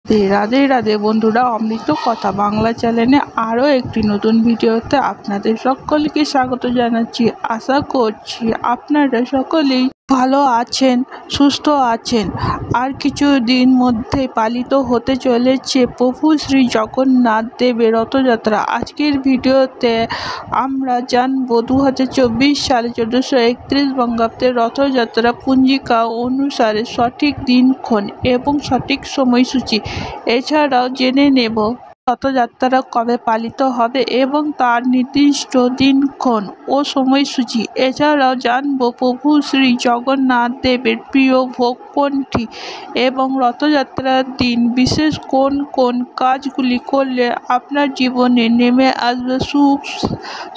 রাধে রাধে বন্ধুরা, অমৃত কথা বাংলা চ্যানেলে আরও একটি নতুন ভিডিওতে আপনাদের সকলকে স্বাগত জানাচ্ছি। আশা করছি আপনারা সকলেই ভালো আছেন, সুস্থ আছেন। আর কিছুদিন মধ্যে পালিত হতে চলেছে প্রভু শ্রী জগন্নাথ দেবের রথযাত্রা। আজকের ভিডিওতে আমরা জানবো 2024 সালে 1431 বঙ্গাব্দের রথযাত্রা পঞ্জিকা অনুসারে সঠিক দিনক্ষণ এবং সঠিক সময়সূচি। এছাড়াও জেনে নেব রথযাত্রা কবে পালিত হবে এবং তার নির্দিষ্ট দিনক্ষণ ও সময়সূচি। এছাড়াও জানবো প্রভু শ্রী জগন্নাথ দেবের প্রিয় ভোগ কোনটি এবং রথযাত্রার দিন বিশেষ কোন কোন কাজগুলি করলে আপনার জীবনে নেমে আসবে সুখ,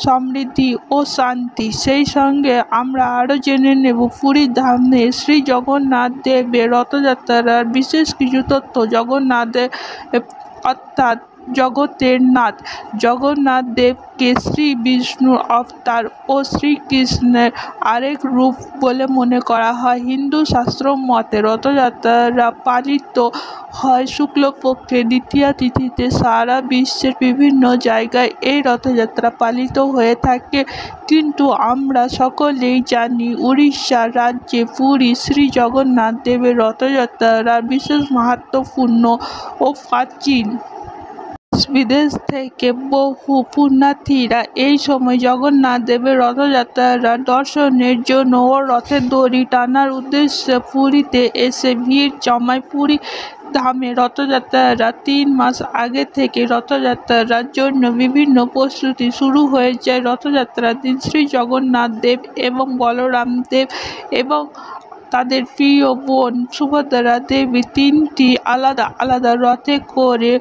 সমৃদ্ধি ও শান্তি। সেই সঙ্গে আমরা আরও জেনে নেব পুরী ধামে শ্রী জগন্নাথ দেবের রথযাত্রার বিশেষ কিছু তথ্য। জগন্নাথ দেব অর্থাৎ জগতের নাথ। জগন্নাথ দেবকে শ্রী বিষ্ণুর অবতার ও শ্রীকৃষ্ণের আরেক রূপ বলে মনে করা হয়। হিন্দু শাস্ত্র মতে রথযাত্রা পালিত হয় শুক্লপক্ষের দ্বিতীয়া তিথিতে। সারা বিশ্বের বিভিন্ন জায়গায় এই রথযাত্রা পালিত হয়ে থাকে, কিন্তু আমরা সকলেই জানি উড়িষ্যা রাজ্যে পুরী শ্রী জগন্নাথ দেবের রথযাত্রার বিশেষ মাহাত্ম্যপূর্ণ ও প্রাচীন। বিদেশ থেকে বহু পুণ্যার্থীরা এই সময় জগন্নাথ দেবের রথযাত্রা দর্শনের জন্য ও রথের দড়ি টানার উদ্দেশ্যে পুরীতে এসে ভিড় জমায়। পুরী ধামে রথযাত্রার 3 মাস আগে থেকে রথযাত্রার জন্য বিভিন্ন প্রস্তুতি শুরু হয়ে যায়। রথযাত্রার দিন শ্রী জগন্নাথ দেব এবং বলরাম দেব এবং তাদের প্রিয় বোন সুভদ্রা দেবী 3টি আলাদা আলাদা রথে করে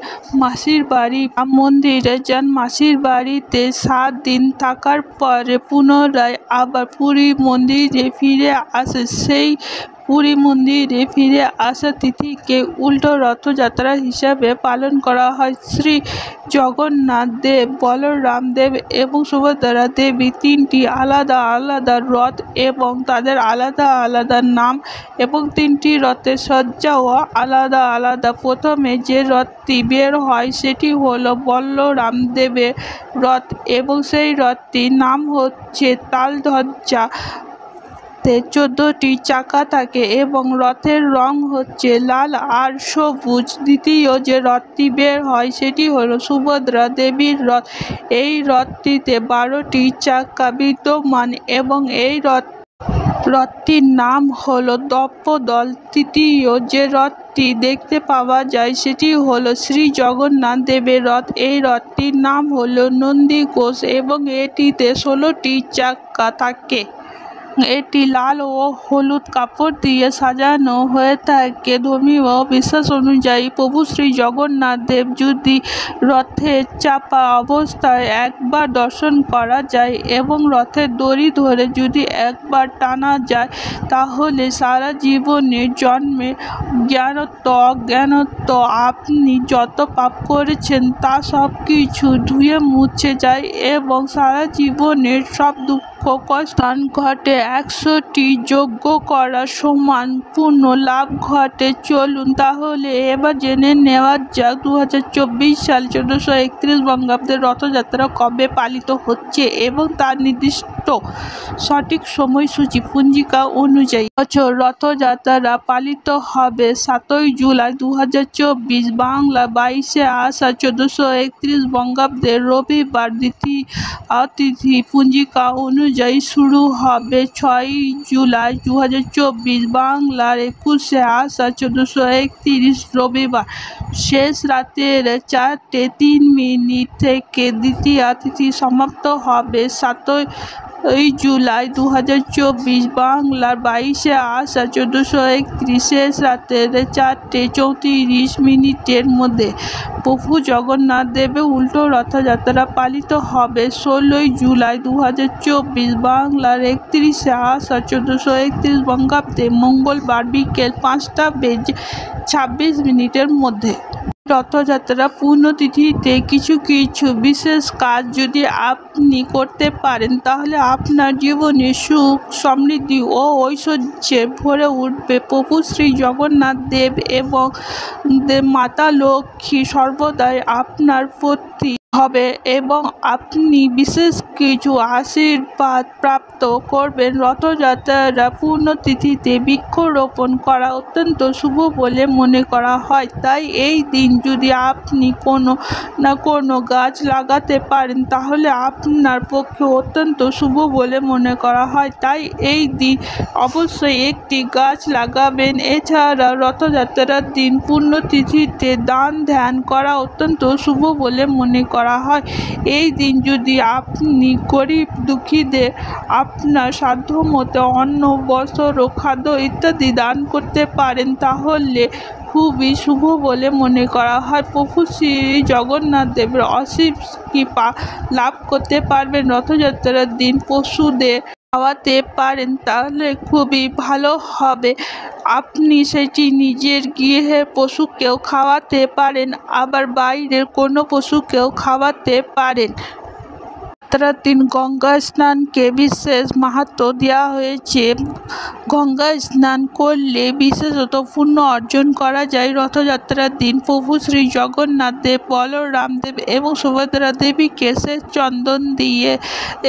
মাসির বাড়ি মন্দিরে যান। মাসির বাড়িতে 7 দিন থাকার পরে পুনরায় আবার পুরী মন্দিরে ফিরে আসে। সেই পুরী মন্দিরে ফিরে আসা তিথিকে উল্টো রথযাত্রা হিসাবে পালন করা হয়। শ্রী জগন্নাথ দেব, বলরাম দেব এবং সুভদ্রা দেবী 3টি আলাদা আলাদা রথ এবং তাদের আলাদা আলাদা নাম এবং 3টি রথের সজ্জাও আলাদা আলাদা। প্রথমে যে রথটি বের হয় সেটি হলো বলরাম দেবের রথ এবং সেই রথটির নাম হচ্ছে তালধ্বজা। 14টি চাকা থাকে এবং রথের রং হচ্ছে লাল আর সবুজ। দ্বিতীয় যে রথটি বের হয় সেটি হলো সুভদ্রা দেবীর রথ। এই রথটিতে 12টি চাকা বিদ্যমান এবং এই রথটির নাম হলো দর্পদলন। তৃতীয় যে রথটি দেখতে পাওয়া যায় সেটি হলো শ্রী জগন্নাথ দেবের রথ। এই রথটির নাম হলো নন্দীঘোষ এবং এটিতে 16টি চাকা থাকে। এটি লাল ও হলুদ কাপড় দিয়ে সাজানো হয়ে থাকে। ধর্মীয় বিশ্বাস অনুযায়ী প্রভু শ্রী জগন্নাথ দেব যদি রথে চাপা অবস্থায় একবার দর্শন করা যায় এবং রথের দড়ি ধরে যদি একবার টানা যায়, তাহলে সারা জীবনের জন্মের জ্ঞানত্ব অজ্ঞানত্ব আপনি যত পাপ করেছেন তা সব কিছু ধুয়ে মুছে যায় এবং সারা জীবনের সব দুঃখ কষ্টান ঘটে। 100টি যজ্ঞ করার সমান পূর্ণ লাভ ঘটে। চলুন তাহলে এবার জেনে নেওয়া যাক 2024 সাল 1431 বঙ্গাব্দের রথযাত্রা কবে পালিত হচ্ছে এবং তার নির্দিষ্ট সঠিক সময়সূচি। পঞ্জিকা অনুযায়ী বছর রথযাত্রা পালিত হবে 7ই জুলাই 2024, বাংলা 22শে আষাঢ় 1431 বঙ্গাব্দের রবিবার। দ্বিতীয়া তিথি পঞ্জিকা অনুযায়ী শুরু হবে 6ই জুলাই 2024, বাংলার 21শে আষাঢ় 1431 রবিবার। শেষ রাতের 4:03 থেকে দ্বিতীয়া তিথি সমাপ্ত হবে 7ই জুলাই 2024, বাংলার 22শে আষাঢ় 1431 শেষ রাতের 4:34 মধ্যে। প্রভু জগন্নাথ দেবের উল্টো রথযাত্রা পালিত হবে 16ই জুলাই 2024, বাংলার 31শে আষাঢ় 1431 বঙ্গাব্দে মঙ্গলবার বিকেল 5:26 মধ্যে। রথযাত্রা পুণ্যতিথিতে কিছু কিছু বিশেষ কাজ যদি আপনি করতে পারেন তাহলে আপনার জীবনে সুখ সমৃদ্ধি ও ঐশ্বর্যে ভরে উঠবে। প্রভু শ্রী জগন্নাথ দেব এবং মাতা লক্ষ্মী সর্বদাই আপনার প্রতি হবে এবং আপনি বিশেষ কিছু আশীর্বাদ প্রাপ্ত করবেন। রথযাত্রার পুণ্যতিথিতে বৃক্ষরোপণ করা অত্যন্ত শুভ বলে মনে করা হয়, তাই এই দিন যদি আপনি কোনো না কোনো গাছ লাগাতে পারেন তাহলে আপনার পক্ষে অত্যন্ত শুভ বলে মনে করা হয়, তাই এই দিন অবশ্যই একটি গাছ লাগাবেন। এছাড়া রথযাত্রার দিন পুণ্যতিথিতে দান ধ্যান করা অত্যন্ত শুভ বলে মনে করা হয়। এই দিন যদি আপনি গরিব দুঃখীদের আপনার সাধ্যমতো অন্ন বস্ত্র খাদ্য ইত্যাদি দান করতে পারেন তাহলে খুবই শুভ বলে মনে করা হয়। প্রভু শ্রী জগন্নাথ দেবের অসীম কৃপা লাভ করতে পারবেন। রথযাত্রার দিন পশুদের খাওয়াতে পারেন তাহলে খুবই ভালো হবে। আপনি সেটি নিজের গৃহের পশুকেও খাওয়াতে পারেন, আবার বাইরের কোনো পশুকেও খাওয়াতে পারেন। রথযাত্রার দিন গঙ্গা স্নানকে বিশেষ মাহাত্ম্য দেওয়া হয়েছে। গঙ্গা স্নান করলে বিশেষত পুণ্য অর্জন করা যায়। রথযাত্রার দিন প্রভু শ্রী জগন্নাথ দেব, বলরাম দেব এবং সুভদ্রা দেবীকে শ্বেত চন্দন দিয়ে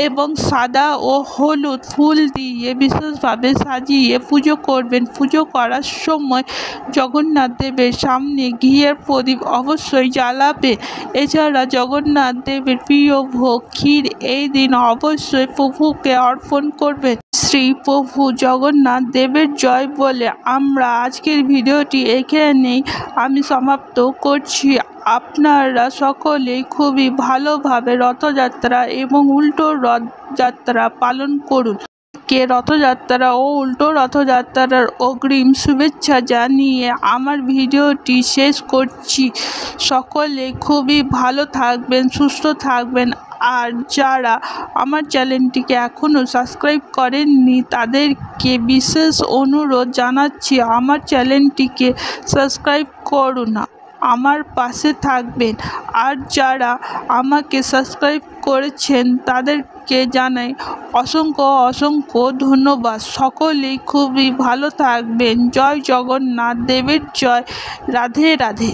এবং সাদা ও হলুদ ফুল দিয়ে বিশেষভাবে সাজিয়ে পুজো করবেন। পুজো করার সময় জগন্নাথ দেবের সামনে ঘিয়ের প্রদীপ অবশ্যই জ্বালাবে। এছাড়া জগন্নাথ দেবের প্রিয় ভোগ ক্ষীর এই দিন অবশ্যই প্রভুকে অর্পণ করবেন। শ্রী প্রভু জগন্নাথ দেবের জয় বলে আমরা আজকের ভিডিওটি এখানেই আমি সমাপ্ত করছি। আপনারা সকলেই খুবই ভালোভাবে রথযাত্রা এবং উল্টো রথযাত্রা পালন করুন। রথযাত্রা ও উল্টো রথযাত্রার অগ্রিম শুভেচ্ছা জানিয়ে আমার ভিডিওটি শেষ করছি। সকলে খুবই ভালো থাকবেন, সুস্থ থাকবেন। আর যারা আমার চ্যানেলটিকে এখনও সাবস্ক্রাইব করেননি তাদেরকে বিশেষ অনুরোধ জানাচ্ছি আমার চ্যানেলটিকে সাবস্ক্রাইব করুন, আমার পাশে থাকবেন। আর যারা আমাকে সাবস্ক্রাইব করেছেন তাদেরকে জানাই অসংখ্য অসংখ্য ধন্যবাদ। সকলেই খুবই ভালো থাকবেন। জয় জগন্নাথ দেবের জয়। রাধে রাধে।